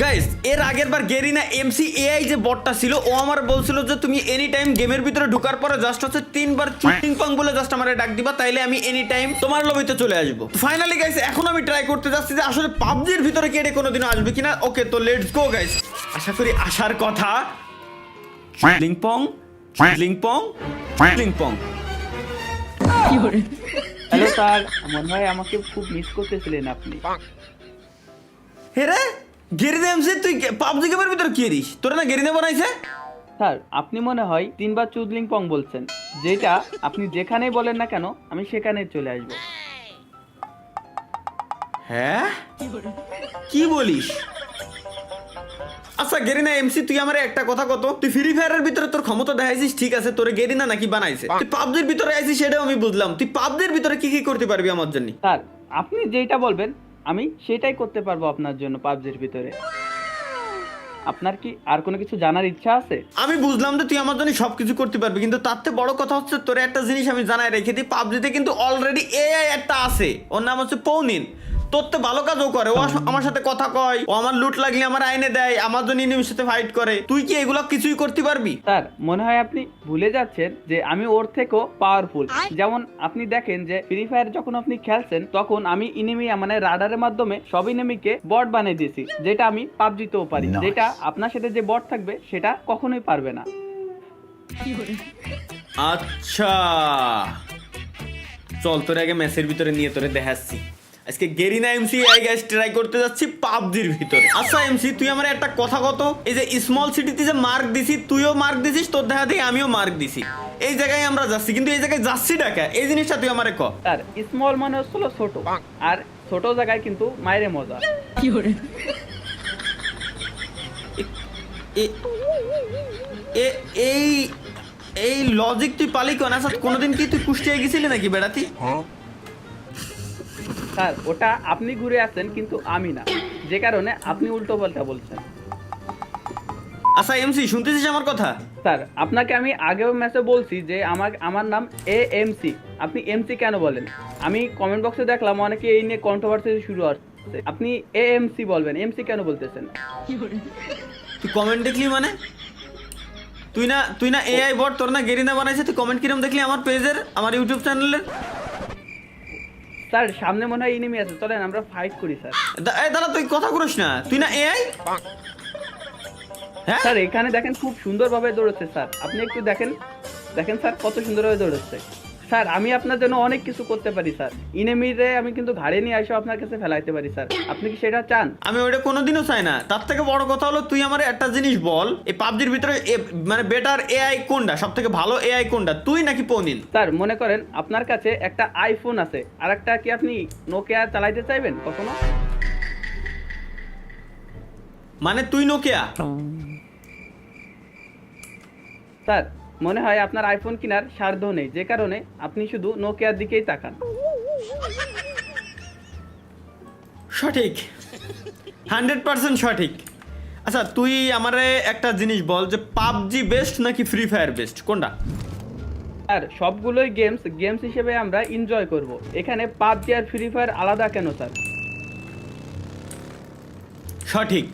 Guys এর আগের বার Garena MC AI যে বটটা ছিল ও আমার বলছিল যে তুমি এনি টাইম গেমের ভিতরে ঢোকার পরে জাস্ট হচ্ছে তিনবার চুটিং পং বলে জাস্ট আমারে ডাক দিবা, তাইলে আমি এনি টাইম তোমার লবিতে চলে আসবো। ফাইনালি গাইস এখন আমি ট্রাই করতে যাচ্ছি যে আসলে পাবজির ভিতরে কি এটা কোনোদিনও আসবে কিনা। ওকে তো লেটস গো গাইস, আশা করি আসার কথা। লিং পং লিং পং লিং পং। হ্যালো স্যার, মনে হয় আমাকে খুব মিস করতেছিলেন আপনি। হে রে গেরিনা এমসি, তুই পাবজি গেমের ভিতরে কি এরিস? তোরা না গেরিনা বানাইছে? স্যার আপনি মনে হয় তিনবার চুদলিং পং বলছেন, যেটা আপনি যেখানেই বলেন না কেন আমি সেখানেই চলে আসবো। হ্যাঁ কি বলিস? আচ্ছা গেরিনা এমসি, তুই আমারে একটা কথা কত, তুই ফ্রি ফায়ারের ভিতরে তোর ক্ষমতা দেখাইছিস ঠিক আছে, তোরে গেরিনা নাকি বানাইছে, তুই পাবজির ভিতরে আইছিস সেটাও আমি বুঝলাম, তুই পাবজির ভিতরে কি কি করতে পারবি আমার জন্য? স্যার আপনি যেটা বলবেন আমি সেটাই করতে পারবো আপনার জন্য পাবজির ভিতরে। আপনার কি আর কোনো কিছু জানার ইচ্ছা আছে? আমি বুঝলাম যে তুই আমার জন্য সবকিছু করতে পারবি, কিন্তু তার থেকে বড় কথা হচ্ছে তোর একটা জিনিস আমি জানাই রেখে দিই, পাবজিতে কিন্তু অলরেডি এআই একটা আছে, ওর নাম হচ্ছে পৌনিন। তোর তো ভালো কাজও করে, ও আমার সাথে কথা কয়, ও আমার লুট লাগলে আমার আইনে দেয়, আমার জন্য এনিমির সাথে ফাইট করে। তুই কি এগুলো কিছুই করতে পারবি? স্যার মনে হয় আপনি ভুলে যাচ্ছেন যে আমি ওর থেকেও পাওয়ারফুল। যেমন আপনি দেখেন যে ফ্রি ফায়ার যখন আপনি খেলছেন তখন আমি ইনিমি মানে রাডারের মাধ্যমে সব ইনিমিকে বট বানিয়ে দিয়েছি, যেটা আমি পাবজিতেও পারি, যেটা আপনার সাথে যে বট থাকবে সেটা কখনোই পারবে না। আচ্ছা চল তোর আগে ম্যাচের ভিতরে নিয়ে তোরে দেখাচ্ছি। আজকে Garena MC I guys try করতে যাচ্ছি পাবজির ভিতরে। আচ্ছা এমসি, তুই আমার একটা কথা কত, এই যে স্মল সিটিতে যে মার্ক দিছি, তুইও মার্ক দিছিস, তোর দেখা দিয়ে আমিও মার্ক দিছি, এই জায়গায় আমরা যাচ্ছি, কিন্তু এই জায়গায় যাচ্ছি ডাকা, এই জিনিসটা তুই আমারে ক। স্যার স্মল মানে হচ্ছিল ছোট, আর ছোট জায়গায় কিন্তু মায়ের মজা। এ- এ- এই এই লজিক তুই পালি কোন? আচ্ছা কোনোদিন কি তুই কুষ্টিয়ায় গেছিলি নাকি বেড়াতি? স্যার ওটা আপনি ঘুরে আসছেন কিন্তু আমি না, যে কারণে আপনি উল্টো পাল্টা বলছেন। আচ্ছা এমসি শুনতেছিস আমার কথা? স্যার আপনাকে আমি আগেও ম্যাচে বলছি যে আমার নাম এএমসি, আপনি এমসি কেন বলেন? আমি কমেন্ট বক্সে দেখলাম অনেকে এই নিয়ে কন্ট্রোভার্সি শুরু হচ্ছে, আপনি এএমসি বলবেন, এমসি কেন বলতেছেন? তুই কমেন্ট দেখলি মানে? তুই না এআই বট, তোর না গেরিনা বানাইছে, তুই কমেন্ট কিরম দেখলি আমার পেজের, আমার ইউটিউব চ্যানেলের? স্যার সামনে মনে হয় এনিমি আছে, চলেন আমরা ফাইট করি স্যার। দাদা তুই কথা করিস না, তুই না এআই? হ্যাঁ স্যার এখানে দেখেন খুব সুন্দরভাবে দৌড়চ্ছে স্যার, আপনি একটু দেখেন, দেখেন স্যার কত সুন্দরভাবে দৌড়চ্ছে। স্যার আমি আপনার জন্য অনেক কিছু করতে পারি স্যার, ইনেমিরে আমি কিন্তু ঘাড়ে নিয়ে এসে আপনার কাছে ফেলাইতে পারি স্যার, আপনি কি সেটা চান? আমি ওইটা কোনোদিনও চাই না। তার থেকে বড় কথা হলো তুই আমার একটা জিনিস বল, এই পাবজির ভিতরে মানে বেটার এআই কোনটা, সব থেকে ভালো এআই কোনটা, তুই নাকি পৌনিন? স্যার মনে করেন আপনার কাছে একটা আইফোন আছে, আর একটা কি আপনি নোকিয়া চালাইতে চাইবেন কখনো? মানে তুই নোকিয়া? স্যার মনে হয় আপনার আইফোন কেনার সাধ্য নেই, যে কারণে আপনি শুধু নোকিয়ার দিকেই তাকান। সঠিক, 100% সঠিক। আচ্ছা তুই আমারে একটা জিনিস বল যে পাবজি বেস্ট নাকি ফ্রি ফায়ার বেস্ট, কোনটা? স্যার সবগুলোই গেমস হিসেবে আমরা এনজয় করব, এখানে পাবজি আর ফ্রি ফায়ার আলাদা কেন স্যার? সঠিক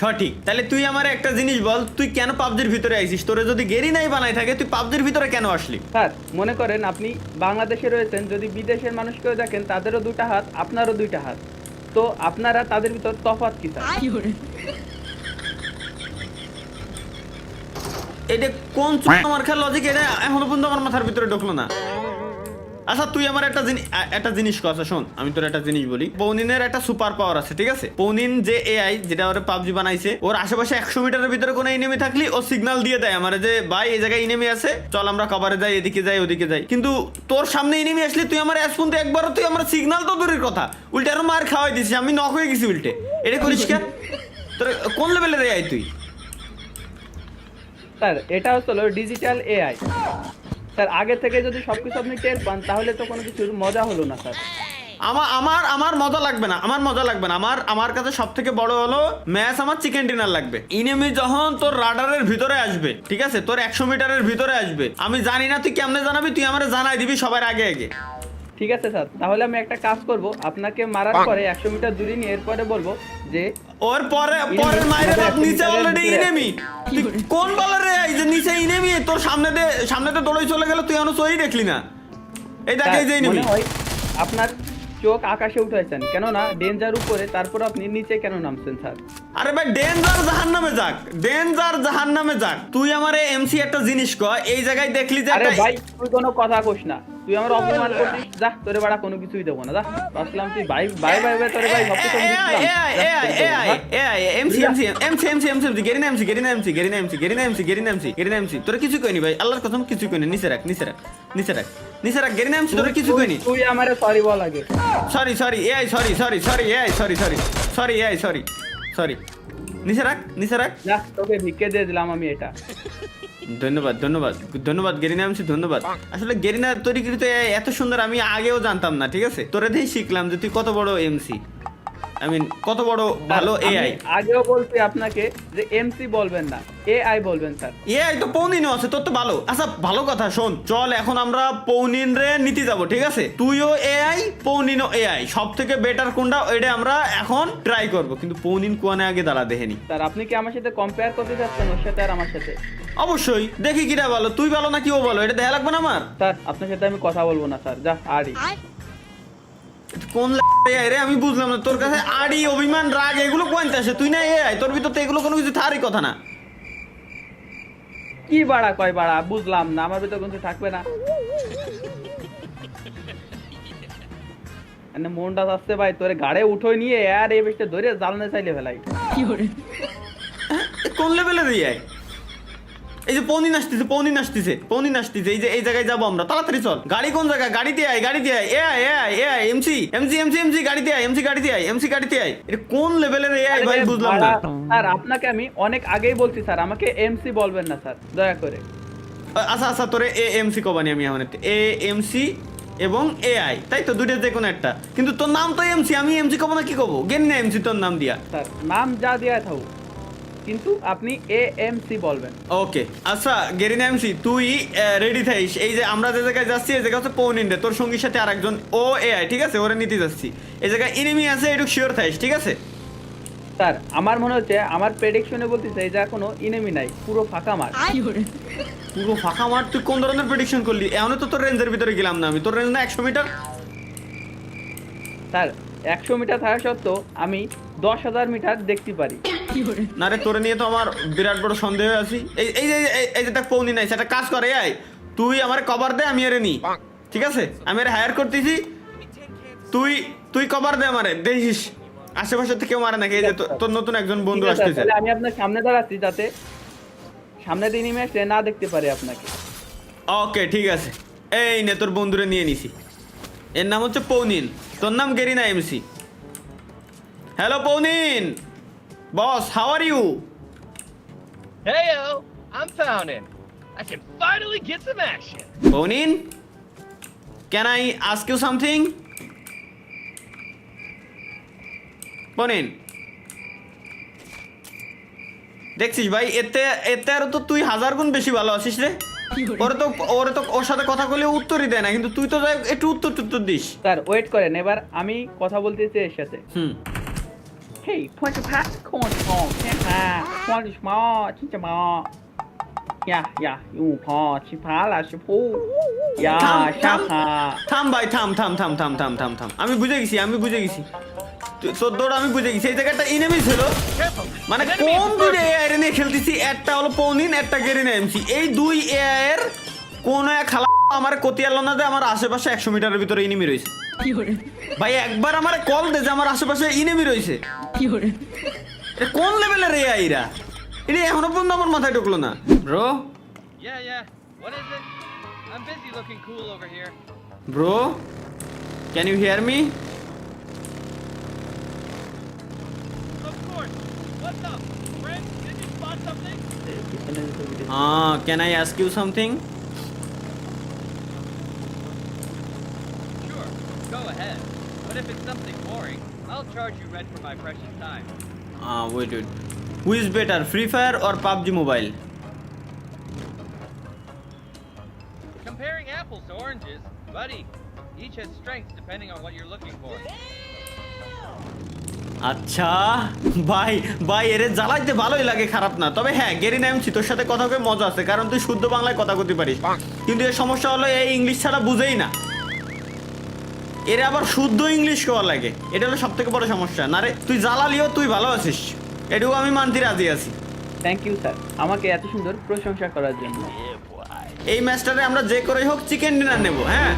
সঠিক। তাহলে তুই আমার একটা জিনিস বল, তুই কেন পাবজির ভিতরে আইছিস? তোরে যদি গেরিনাই বানাই থাকে তুই পাবজির ভিতরে কেন আসলি? স্যার মনে করেন আপনি বাংলাদেশে রয়েছেন, যদি বিদেশের মানুষকেও দেখেন তাদেরও দুইটা হাত, আপনারও দুইটা হাত, তো আপনারা তাদের ভিতর তফাৎ কি স্যার? এটা কোন আমার খেয়াল লজিক, এটা এখনো পর্যন্ত আমার মাথার ভিতরে ঢুকলো না। আচ্ছা তুই আমার একটা জিনিস কথা শোন, আমি তোর একটা জিনিস বলি। পৌনিনের একটা সুপার পাওয়ার আছে, ঠিক আছে? পৌনিন যে এআই যেটা ওর পাবজি বানাইছে, ওর আশেপাশে 100 মিটারের ভিতরে কোনো এনিমি থাকলে ও সিগন্যাল দিয়ে দেয় আমারে যে ভাই এই জায়গায় এনিমি আছে, চল আমরা কভারে যাই, এদিকে যাই ওদিকে যাই। কিন্তু তোর সামনে এনিমি আসলে তুই আমার অ্যাজ পর্যন্ত একবারও তুই আমার সিগন্যাল তো দূরের কথা, উল্টে আরো মার খাওয়াই দিছিস, আমি নক হয়ে গেছি উল্টে। এটা করিস কেন? তোর কোন লেভেলের এআই তুই? স্যার এটা হচ্ছিল ডিজিটাল এআই স্যার, আগে থেকে যদি সবকিছু আপনি টের পান তাহলে তো কোনো কিছুর মজা হলো না স্যার। আমার মজা লাগবে না, আমার কাছে সব থেকে বড় হলো ম্যাচ, আমার চিকেন ডিনার লাগবে। ইনেমি যখন তোর রাডারের ভিতরে আসবে, ঠিক আছে, তোর 100 মিটারের ভিতরে আসবে, আমি জানি না তুই কেমনে জানাবি, তুই আমারে জানাই দিবি সবার আগে আগে। ঠিক আছে স্যার, তাহলে আমি একটা কাজ করব, আপনাকে মারার পরে 100 মিটার দূরে নিয়ে এরপরে বলবো যে ওর পরের মাইরে বাপ নিচে অলরেডি ইনেমি। কোন বলার রে এই যে নিচে ইনেমি, তোর সামনেতে দৌড়ে চলে গেল, তুই এখনো সই দেখলি না। এই দেখ এই যে ইনেমি। মনে হয় আপনার চোখ আকাশে উঠাইছেন, কেননা ডেঞ্জার উপরে, তারপর আপনি নিচে কেন নামছেন স্যার? আরে ভাই ডেঞ্জার জাহান্নামে যাক, ডেঞ্জার জাহান্নামে যাক। তুই আমারে এমসি একটা জিনিস কয়, এই জায়গায় দেখলি যে আরে একটা ভাই তুই কোনো কথা কোস না, তুই আমার অপমান করছিস, যা তোরে বাড়া কোনো কিছুই দেবো না, যা। আসলাম তুই ভাই ভাই ভাই ভাই তোরে ভাই সবকিছু তোরা কিছু কইনি ভাই, আল্লাহর কসম কিছু কইনি। নিচে রাখ গেরিনা এমসি, তোরা কিছু কইনি। তুই আমারে সরি বল আগে। সরি নিচে রাখ। যা তোকে ভিক্ষে দিয়ে দিলাম আমি এটা। ধন্যবাদ গেরিনা এমসি, ধন্যবাদ। আসলে গেরিনা তৈরিকৃত AI এত সুন্দর আমি আগেও জানতাম না, ঠিক আছে? তোরা দিয়েই শিখলাম যে তুই কত বড় এমসি, আই মিন কত বড় ভালো আমি AI। আগেও বলছি আপনাকে যে এমসি বলবেন না, AI বলবেন স্যার। AI তো পৌনিনও আছে, তোর তো ভালো। আচ্ছা ভালো কথা, শোন, চল এখন আমরা পৌনিন রে নিতে যাব, ঠিক আছে? তুইও AI, পৌনিনও AI, সব থেকে বেটার কোনটা এটা আমরা এখন ট্রাই করব। কিন্তু পৌনিন কোয়ানে আগে দাঁড়া দেখেনি। স্যার আপনি কি আমার সাথে কম্পেয়ার করতে চাচ্ছেন ওর সাথে আর আমার সাথে? অবশ্যই, দেখি কিটা ভালো, তুই ভালো না কি ও ভালো, এটা দেখা লাগবে না আমার? স্যার আপনার সাথে আমি কথা বলবো না স্যার, যা আড়ি। কোন AI রে আমি বুঝলাম না, তোর কাছে আড়ি, অভিমান, রাগ এগুলো কোয়ান্তে আসে? তুই না AI, তোর ভিতর তো এগুলো কোনো কিছু থাকারই কথা না। কি বাড়া কয় বাড়া বুঝলাম না, আমার ভিতর কিছু থাকবে না। এনে মনটা আসছে ভাই, তোরে গাড়ে উঠোই নিয়ে আর এই বেশটা ধরে জালনে চাইলে ফেলাই। কোন লেভেলের AI? এই যে পৌনিন আসতেছে, এই যে এই জায়গায় যাবো আমরা, তাড়াতাড়ি চল। গাড়ি কোন জায়গায়? গাড়িতে আয় AI এমসি গাড়িতে আয়। এটা কোন লেভেলের AI ভাই বুঝলাম না। স্যার আপনাকে আমি অনেক আগেই বলছি স্যার, আমাকে এমসি বলবেন না স্যার, দয়া করে। আচ্ছা তোরে AMC কবানি আমি এখন, AMC এবং AI, তাই তো? দুইটা যে কোনো একটা, কিন্তু তোর নাম তো এমসি, আমি এমসি কব না কি কব? গেন না এমসি তোর নাম দিয়া। স্যার নাম যা দিয়া থাকুক, কিন্তু আপনি এএমসি বলবেন। ওকে আচ্ছা গেরিনা এমসি, তুই রেডি থাকিস। এই যে আমরা যে জায়গায় যাচ্ছি, এই জায়গা হচ্ছে পৌনিন্ডে, তোর সঙ্গীর সাথে আরেকজন ও AI, ঠিক আছে? ওরে নিতে যাচ্ছি। এই জায়গায় এনিমি আছে, একটু শিওর থাকিস, ঠিক আছে? স্যার আমার মনে হচ্ছে, আমার প্রেডিকশনে বলতেছে এই জায়গা কোনো ইনেমি নাই, পুরো ফাঁকা মাঠ। পুরো ফাঁকা মাঠ? তুই কোন ধরনের প্রেডিকশন করলি? এখনো তো তোর রেঞ্জের ভিতরে গেলাম না আমি। তোর রেঞ্জ না 100 মিটার? স্যার 100 মিটার থাকা সত্ত্বেও আমি 10,000 মিটার দেখতে পারি। না রে, তোরে নিয়ে তো আমার বিরাট বড় সন্দেহ আছি। এই যে দেখ পৌনি নাই, সেটা কাজ করে AI, তুই আমার কভার দে, আমি এর নি, ঠিক আছে? আমি এর হায়ার করতেছি, তুই কভার দে আমারে, দেখিস আশেপাশে থেকে কেউ মারে নাকি। এই যে তোর নতুন একজন বন্ধু আসতেছে, তাহলে আমি আপনার সামনে দাঁড়াচ্ছি যাতে সামনে দিয়ে ইনিমি আসলে না দেখতে পারে আপনাকে। ওকে ঠিক আছে, এই নে তোর বন্ধুরে নিয়ে নিছি। এর নাম হচ্ছে পৌনিন, তোর নাম গেরিনা MC. Hello Founin, boss, how are you? Heyo, I'm Founin. I can finally get some action. Founin, can I ask you something? Founin, দেখছিস ভাই, এতে আরো তো তুই 1000 গুণ বেশি ভালো আছিস রে। ওরে তো ওর সাথে কথা বলে উত্তরই দেয় না, কিন্তু তুই তো একটু উত্তর দিস। স্যার ওয়েট করেন, এবার আমি কথা বলতেছি এর সাথে। Hey, 25 coins on, yeah, 20 small, 진짜 뭐, 야, 이거 치파라 치포, 야, 샤카. থাম ভাই, থাম। আমি বুঝে গেছি তোর দৌড় আমি বুঝে গেছি। এই জায়গাটা ইনেমি ছিল, মানে কোন দুই AI এর নিয়ে খেলতেছি, একটা হলো পৌনিন, একটা গেরিনা এমসি। এই দুই AI এর কোন এক খালা আমার কতিয়ালো না যে আমার আশেপাশে 100 মিটারের ভিতরে ইনেমি রয়েছে। ভাই একবার আমার কল দে যে আমার আশেপাশে ইনেমি রয়েছে। কোন লেভেলের AI রা? এটা এখনো পর্যন্ত আমার মাথায় ঢুকলো না। Bro, Yeah. What is it? I'm busy looking cool over here. Bro, can you hear me? Of course. What's up, friend? Did you spot something? Can I ask you something? Sure. Go ahead. But if it's something boring, I'll charge you rent for my precious time. Wait. Who is better, Free Fire or PUBG Mobile? Comparing apples to oranges, buddy. Each has strengths depending on what you're looking for. আচ্ছা ভাই ভাই এর জ্বালাইতে ভালোই লাগে, খারাপ না। তবে হ্যাঁ গেরিনা এমসি তোর সাথে কথা কয়ে মজা আছে, কারণ তুই শুদ্ধ বাংলায় কথা কইতে পারিস। কিন্তু এর সমস্যা হলো এই ইংলিশ ছাড়া বুঝেই না, এর আবার শুদ্ধ ইংলিশ কোয়া লাগে, এটা হলো সব থেকে বড় সমস্যা। না রে তুই জ্বালালিও তুই ভালো আছিস, এটুকু আমি মানতে রাজি আছি। থ্যাংক ইউ স্যার আমাকে এত সুন্দর প্রশংসা করার জন্য। এই ম্যাচটারে আমরা যে করেই হোক চিকেন ডিনার নেব। হ্যাঁ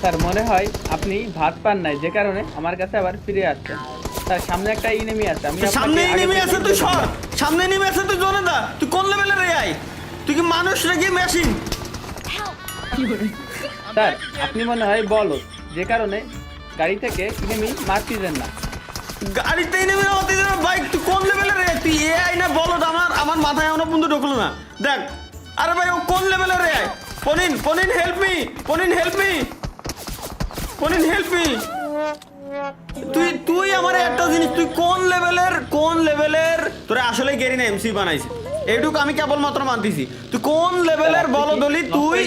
স্যার মনে হয় আপনি ভাত পান নাই, যে কারণে আমার কাছে আবার ফিরে আসছেন। স্যার সামনে একটা ইনেমি আছে, আমি আপনাকে সামনে আগে নেমে থেকে আছে, তুই বলে সর। দিলাম। সামনে নেমে আছে তুই জোরে দা। তুই কোন লেভেলের এআই? তুই কি মানুষ নাকি মেশিন? স্যার আপনি মনে হয় বলদ, যে কারণে গাড়ি থেকে ইনেমি মারতেছেন না। গাড়িতে নেমে অতি বাইক, তুই কোন লেভেলের এআই? তুই এআই না বলদ? আমার মাথায় এখনো পর্যন্ত ঢুকলো না। দেখ আরে ভাই ও কোন লেভেলের AI? Founin help me, Founin help me, Founin help me. তুই আমার একটা জিনিস, তুই কোন লেভেলের তোরা আসলে গেরিনা এমসি বানাইছিস, এইটুকু আমি কেবলমাত্র মানতেছি। তুই কোন লেভেলের বলদলি? তুই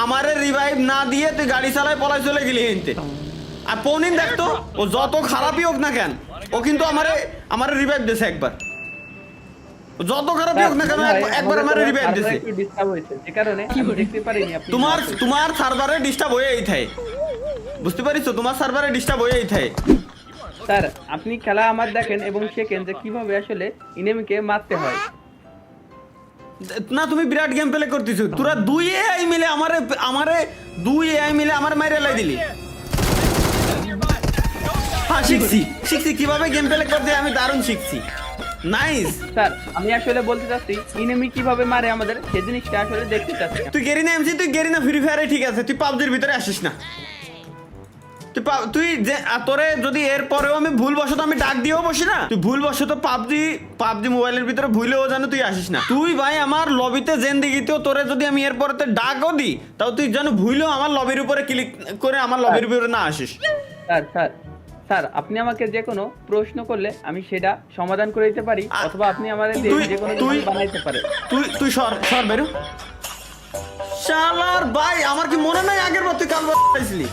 আমারে রিভাইভ না দিয়ে তুই গাড়ি চালায় পলাই চলে গেলি হিনতে। আর পনিন দেখতো ও যত খারাপই হোক না কেন, ও কিন্তু আমারে রিভাইভ দিয়েছে একবার। ও যত খারাপই হোক না কেন একবার আমারে রিভাইভ দিয়েছে। ডিস্টার্ব হয়েছে, যে কারণে আমি দেখতে পারিনি আপনি তোমার সার্ভারে ডিস্টার্ব হয়েই থাকে, বুঝতে পারিস তো? তোমার সার্ভারে ডিস্টার্ব হয়েই থাকে। স্যার আপনি খেলা আমার দেখেন এবং শেখেন যে কিভাবে আসলে ইনেমিকে মারতে হয়। না তুমি বিরাট গেম প্লে করতেছ, তোরা দুই এআই মিলে আমার মাইরে লাই দিলি। হ্যাঁ শিখছি কিভাবে গেম প্লে করতে, আমি দারুণ শিখছি। নাইস। স্যার আমি আসলে বলতে চাচ্ছি ইনেমি কিভাবে মারে আমাদের সেই জিনিসটা আসলে দেখতে চাচ্ছি। তুই গেরিনা এমসি, তুই গেরিনা ফ্রি ফায়ারে ঠিক আছে, তুই পাবজির ভিতরে আসিস না। তুই যে তোরে যদি এর পরেও আমি ভুলবশত আমি ডাক দিয়েও বসি না, তুই ভুলবশত পাবজি মোবাইলের ভিতরে ভুলেও জানো তুই আসিস না। তুই ভাই আমার লবিতে জেন্দিগিতেও তোরে যদি আমি এর পরেতে ডাকও দিই, তাও তুই যেন ভুলেও আমার লবির উপরে ক্লিক করে আমার লবির উপরে না আসিস। স্যার আপনি আমাকে যে কোনো প্রশ্ন করলে আমি সেটা সমাধান করে দিতে পারি, অথবা আপনি আমাদের যে কোনো কিছু বানাইতে পারেন। তুই সর বেরো শালার ভাই। আমার কি মনে নাই আগের বার তুই কাল পাইছিলি?